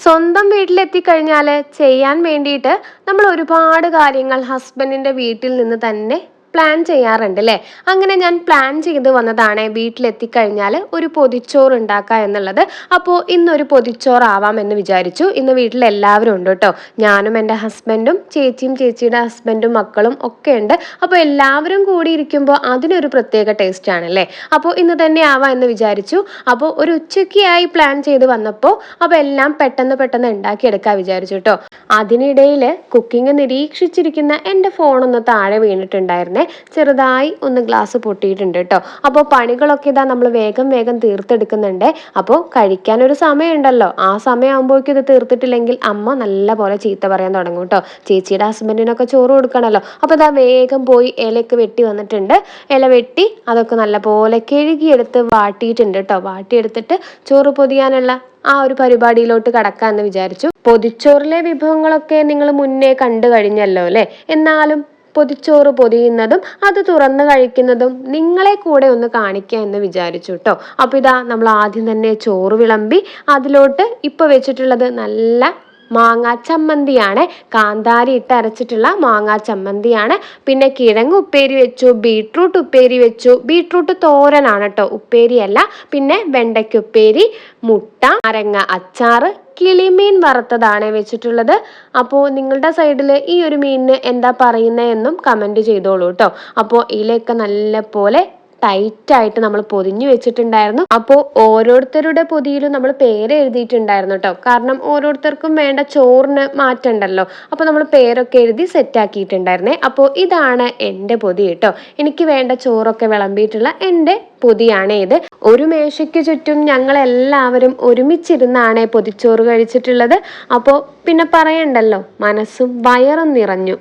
സ്വന്തം വീട്ടിലെത്തിക്കഴിഞ്ഞാൽ ചെയ്യാൻ വേണ്ടിയിട്ട് നമ്മൾ ഒരുപാട് കാര്യങ്ങൾ ഹസ്ബൻഡിൻ്റെ വീട്ടിൽ നിന്ന് തന്നെ പ്ലാൻ ചെയ്യാറുണ്ട് അല്ലേ? അങ്ങനെ ഞാൻ പ്ലാൻ ചെയ്ത് വന്നതാണ് വീട്ടിലെത്തിക്കഴിഞ്ഞാൽ ഒരു പൊതിച്ചോറ് ഉണ്ടാക്കുക എന്നുള്ളത്. അപ്പോൾ ഇന്നൊരു പൊതിച്ചോറാവാം എന്ന് വിചാരിച്ചു. ഇന്ന് വീട്ടിൽ എല്ലാവരും ഉണ്ട് കേട്ടോ. ഞാനും എൻ്റെ ഹസ്ബൻഡും ചേച്ചിയും ചേച്ചിയുടെ ഹസ്ബൻഡും മക്കളും ഒക്കെ ഉണ്ട്. അപ്പോൾ എല്ലാവരും കൂടി ഇരിക്കുമ്പോൾ അതിനൊരു പ്രത്യേക ടേസ്റ്റ് ആണല്ലേ. അപ്പോൾ ഇന്ന് തന്നെ ആവാം എന്ന് വിചാരിച്ചു. അപ്പോൾ ഒരു ഉച്ചയ്ക്കായി പ്ലാൻ ചെയ്ത് വന്നപ്പോൾ അപ്പോൾ എല്ലാം പെട്ടെന്ന് ഉണ്ടാക്കിയെടുക്കാൻ വിചാരിച്ചു കേട്ടോ. അതിനിടയിൽ കുക്കിംഗ് നിരീക്ഷിച്ചിരിക്കുന്ന എൻ്റെ ഫോണൊന്ന് താഴെ വീണിട്ടുണ്ടായിരുന്നേ. ചെറുതായി ഒന്ന് ഗ്ലാസ് പൊട്ടിയിട്ടുണ്ട് കേട്ടോ. അപ്പോൾ പണികളൊക്കെ ഇതാ നമ്മൾ വേഗം തീർത്തെടുക്കുന്നുണ്ട്. അപ്പോൾ കഴിക്കാനൊരു സമയമുണ്ടല്ലോ, ആ സമയമാകുമ്പോഴേക്കും ഇത് തീർത്തിട്ടില്ലെങ്കിൽ അമ്മ നല്ല പോലെ ചീത്ത പറയാൻ തുടങ്ങും കേട്ടോ. ചേച്ചിയുടെ ഹസ്ബൻഡിനൊക്കെ ചോറ് കൊടുക്കണമല്ലോ. അപ്പോൾ ഇതാ വേഗം പോയി ഇലയൊക്കെ വെട്ടി വന്നിട്ടുണ്ട്. ഇല വെട്ടി അതൊക്കെ നല്ല പോലെ കഴുകിയെടുത്ത് വാട്ടിയിട്ടുണ്ട് കേട്ടോ. വാട്ടിയെടുത്തിട്ട് ചോറ് പൊതിയാനുള്ള ആ ഒരു പരിപാടിയിലോട്ട് കടക്കാമെന്ന് വിചാരിച്ചു. പൊതിച്ചോറിലെ വിഭവങ്ങളൊക്കെ നിങ്ങൾ മുന്നേ കണ്ടു കഴിഞ്ഞല്ലോ അല്ലേ? എന്നാലും പൊതിച്ചോറ് പൊതിയുന്നതും അത് തുറന്ന് കഴിക്കുന്നതും നിങ്ങളെ കൂടെ ഒന്ന് കാണിക്കുക എന്ന് വിചാരിച്ചു കേട്ടോ. അപ്പോൾ ഇതാ നമ്മൾ ആദ്യം തന്നെ ചോറ് വിളമ്പി അതിലോട്ട് ഇപ്പോൾ വെച്ചിട്ടുള്ളത് നല്ല മാങ്ങാ ചമ്മന്തിയാണ്. കാന്താരി ഇട്ട് അരച്ചിട്ടുള്ള മാങ്ങാ ചമ്മന്തിയാണ്. പിന്നെ കിഴങ്ങ് ഉപ്പേരി വെച്ചു, ബീട്രൂട്ട് ഉപ്പേരി വെച്ചു. ബീട്രൂട്ട് തോരനാണ് കേട്ടോ, ഉപ്പേരിയല്ല. പിന്നെ വെണ്ടയ്ക്ക ഉപ്പേരി, മുട്ട, നാരങ്ങ അച്ചാറ്, കിളിമീൻ വറുത്തതാണ് വെച്ചിട്ടുള്ളത്. അപ്പോൾ നിങ്ങളുടെ സൈഡിൽ ഈ ഒരു മീനിന് എന്താ പറയുന്നതെന്നും കമൻറ്റ് ചെയ്തോളൂ കേട്ടോ. അപ്പോൾ ഇതിലേക്ക് നല്ല പോലെ ടൈറ്റായിട്ട് നമ്മൾ പൊതിഞ്ഞു വെച്ചിട്ടുണ്ടായിരുന്നു. അപ്പോൾ ഓരോരുത്തരുടെ പൊതിയിലും നമ്മൾ പേര് എഴുതിയിട്ടുണ്ടായിരുന്നു കേട്ടോ. കാരണം ഓരോരുത്തർക്കും വേണ്ട ചോറിന് മാറ്റണ്ടല്ലോ. അപ്പോൾ നമ്മൾ പേരൊക്കെ എഴുതി സെറ്റാക്കിയിട്ടുണ്ടായിരുന്നേ. അപ്പോൾ ഇതാണ് എൻ്റെ പൊതി കേട്ടോ. എനിക്ക് വേണ്ട ചോറൊക്കെ വിളമ്പിയിട്ടുള്ള എൻ്റെ പൊതിയാണ് ഇത്. ഒരു മേശയ്ക്ക് ചുറ്റും ഞങ്ങളെല്ലാവരും ഒരുമിച്ചിരുന്നാണ് പൊതിച്ചോറ് കഴിച്ചിട്ടുള്ളത്. അപ്പോൾ പിന്നെ പറയണ്ടല്ലോ, മനസ്സും വയറും നിറഞ്ഞു.